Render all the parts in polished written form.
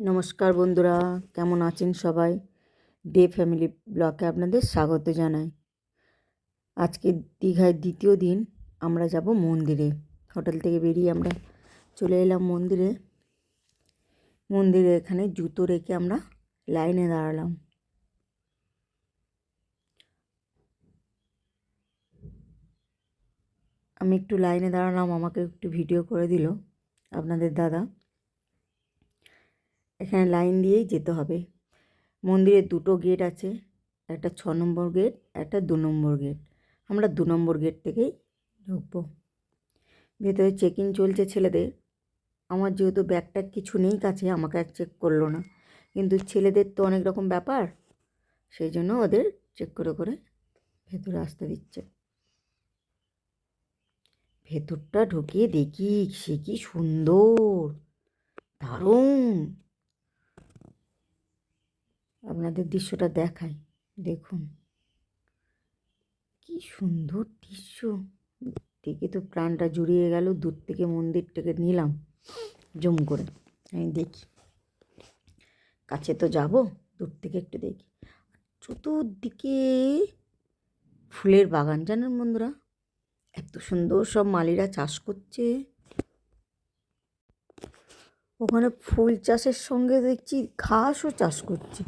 নমস্কার বন্ধুরা, কেমন আছেন সবাই? ডে ফ্যামিলি ব্লগে আপনাদের স্বাগত জানাই। আজকে দীঘায় দ্বিতীয় দিন আমরা যাব মন্দিরে। হোটেল থেকে বেরিয়ে আমরা চলে এলাম মন্দিরে। এখানে জুতো রেখে আমরা লাইনে দাঁড়ালাম। আমি একটু লাইনে দাঁড়ালাম, আমাকে একটু ভিডিও করে দিল আপনাদের দাদা। এখানে লাইন দিয়েই যেতে হবে। মন্দিরে দুটো গেট আছে, একটা 6 নম্বর গেট, একটা 2 নম্বর গেট। আমরা 2 নম্বর গেট থেকেই ঢুকবো। ভেতরে চেকিং চলছে ছেলেদের। আমার যেহেতু ব্যাগটা কিছু নেই কাছে, আমাকে আর চেক করলো না, কিন্তু ছেলেদের তো অনেক রকম ব্যাপার, সেই জন্য ওদের চেক করে করে ভেতরে আসতে দিচ্ছে। ভেতরটা ঢুকিয়ে দেখি সে কি সুন্দর, দারুণ। আপনাদের দৃশ্যটা দেখাই, দেখুন কি সুন্দর দৃশ্য। দেখে তো প্রাণটা জুড়িয়ে গেল। দূর থেকে মন্দিরটাকে নিলাম জুম করে, আমি দেখি। কাছে তো যাব, দূর থেকে একটু দেখি। চতুর্দিকে ফুলের বাগান, জানেন বন্ধুরা, এত সুন্দর সব মালিরা চাষ করছে। ওখানে ফুল চাষের সঙ্গে দেখছি ঘাসও চাষ করছে,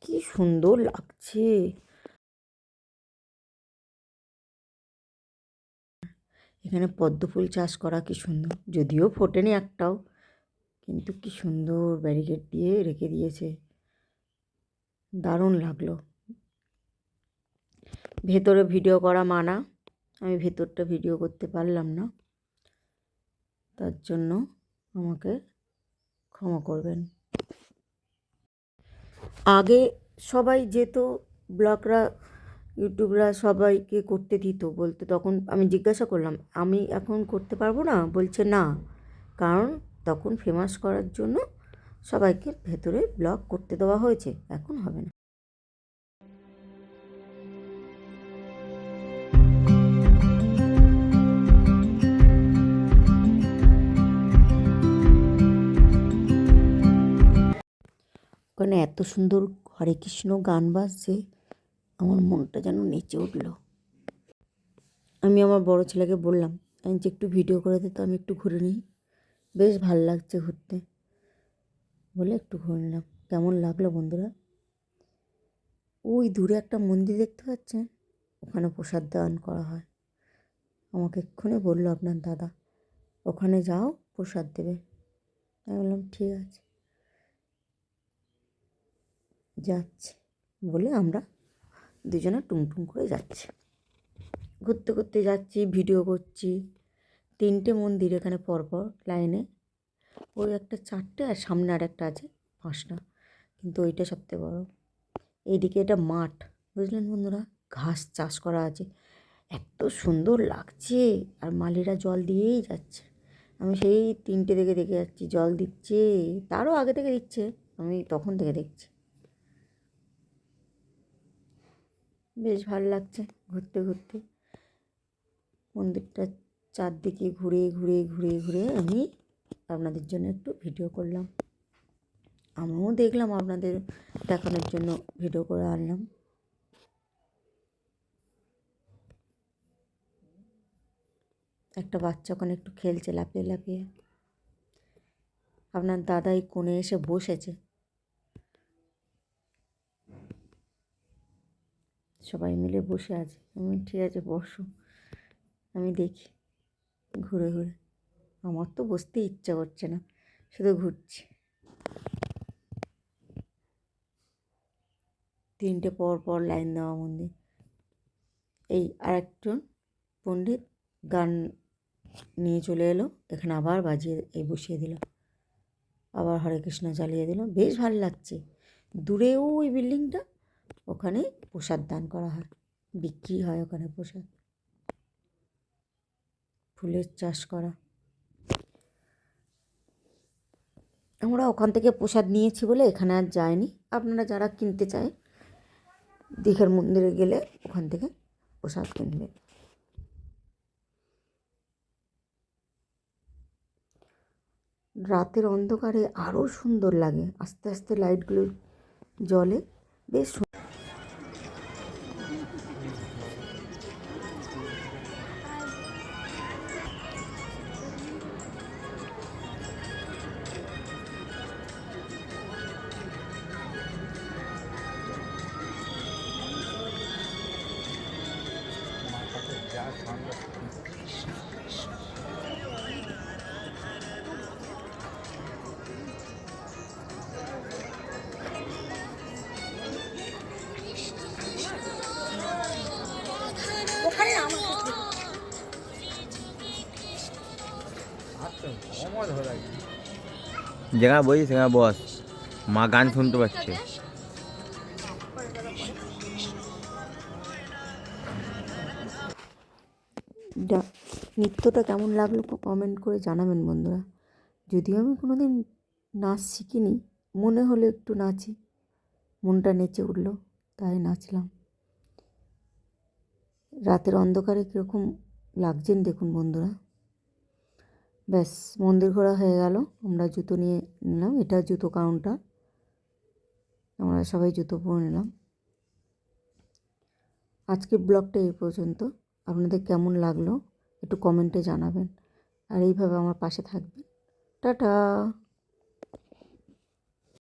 কি সুন্দর লাগছে। এখানে পদ্ম ফুল চাষ করা, কি সুন্দর, যদিও ফোটেনি একটাও, কিন্তু কি সুন্দর ব্যারিকেড দিয়ে রেখে দিয়েছে, দারুণ লাগলো। ভেতরে ভিডিও করা মানা, আমি ভেতরটা ভিডিও করতে পারলাম না, তার জন্য আমাকে ক্ষমা করবেন। আগে সবাই যেত, ব্লগরা, ইউটিউবরা সবাইকে করতে দিত, বলতে তখন আমি জিজ্ঞাসা করলাম আমি এখন করতে পারবো না, বলছে না, কারণ তখন ফেমাস করার জন্য সবাইকে ভেতরে ব্লগ করতে দেওয়া হয়েছে, এখন হবে না। ওখানে এত সুন্দর হরে কৃষ্ণ গান বাজছে, আমার মনটা যেন নেচে উঠল। আমি আমার বড় ছেলেকে বললাম, আমি যে একটু ভিডিও করে দিতে, আমি একটু ঘুরে নিই, বেশ ভাল লাগছে ঘুরতে, বলে একটু ঘুরে নিলাম। কেমন লাগলো বন্ধুরা? ওই দূরে একটা মন্দির দেখতে পাচ্ছেন, ওখানে প্রসাদ দান করা হয়। আমাকে এক্ষুনি বললো আপনার দাদা, ওখানে যাও প্রসাদ দেবে। আমি বললাম ঠিক আছে, যাচ্ছি বলে আমরা দুজনে টুংটুং করে যাচ্ছি। ঘুরতে ঘুরতে যাচ্ছি, ভিডিও করছি। 3টে মন্দির এখানে পরপর লাইনে, ওই একটা 4টে, আর সামনে আর একটা আছে 5টা, কিন্তু ওইটা সবথেকে বড়। এইদিকে এটা মাঠ, বুঝলেন বন্ধুরা, ঘাস চাষ করা আছে, এত সুন্দর লাগছে, আর মালিরা জল দিয়েই যাচ্ছে। আমি সেই 3টে থেকে দেখে যাচ্ছি, জল দিচ্ছে, তারও আগে থেকে দিচ্ছে, আমি তখন থেকে দেখছি। বেশ ভালো লাগছে ঘুরতে ঘুরতে। মন্দিরটা চারদিকে ঘুরে ঘুরে ঘুরে ঘুরে আমি আপনাদের জন্য একটু ভিডিও করলাম। আমিও দেখলাম, আপনাদের দেখানোর জন্য ভিডিও করে আনলাম। একটা বাচ্চা ওখানে একটু খেলছে লাফিয়ে লাফিয়ে। আপনার দাদাই কোণে এসে বসেছে, সবাই মিলে বসে আছে। আমি ঠিক আছে বসো, আমি দেখি ঘুরে ঘুরে। আমার তো বসতে ইচ্ছা করছে না, শুধু ঘুরছি। 3টে পর পর লাইন দেওয়া মন্দির। এই আরেকজন পণ্ডিত গান নিয়ে চলে এলো, এখানে আবার বাজিয়ে এই বসিয়ে দিল, আবার হরে কৃষ্ণ চালিয়ে দিল। বেশ ভালো লাগছে। দূরেও ওই বিল্ডিংটা, ওখানে প্রসাদ দান করা হয়, বিক্রি হয় ওখানে প্রসাদ, ফুলের চাষ করা। আমরা ওখান থেকে প্রসাদ নিয়েছি বলে এখানে আর যায়নি। আপনারা যারা কিনতে চায়, দীঘার মন্দিরে গেলে ওখান থেকে প্রসাদ কিনবে। রাতের অন্ধকারে আরও সুন্দর লাগে, আস্তে আস্তে লাইটগুলো জ্বলে, বেশ যেখানে বসি সেখানে বস, মা গান শুনতে পাচ্ছে। নৃত্যটা কেমন লাগলো কমেন্ট করে জানাবেন বন্ধুরা। যদিও আমি কোনো দিন নাচ শিখিনি, মনে হলো একটু নাচি, মনটা নেচে উঠলো, তাই নাচলাম। রাতের অন্ধকারে কীরকম লাগছেন দেখুন বন্ধুরা। ব্যাস, মন্দির ঘোরা হয়ে গেল, আমরা জুতো নিয়ে নিলাম, এটা জুতো কাউন্টার, আমরা সবাই জুতো পরে নিলাম। আজকের ব্লগটা এই পর্যন্ত, আপনাদের কেমন লাগলো একটু কমেন্টে জানাবেন, আর এইভাবে আমার পাশে থাকবেন। টাটা।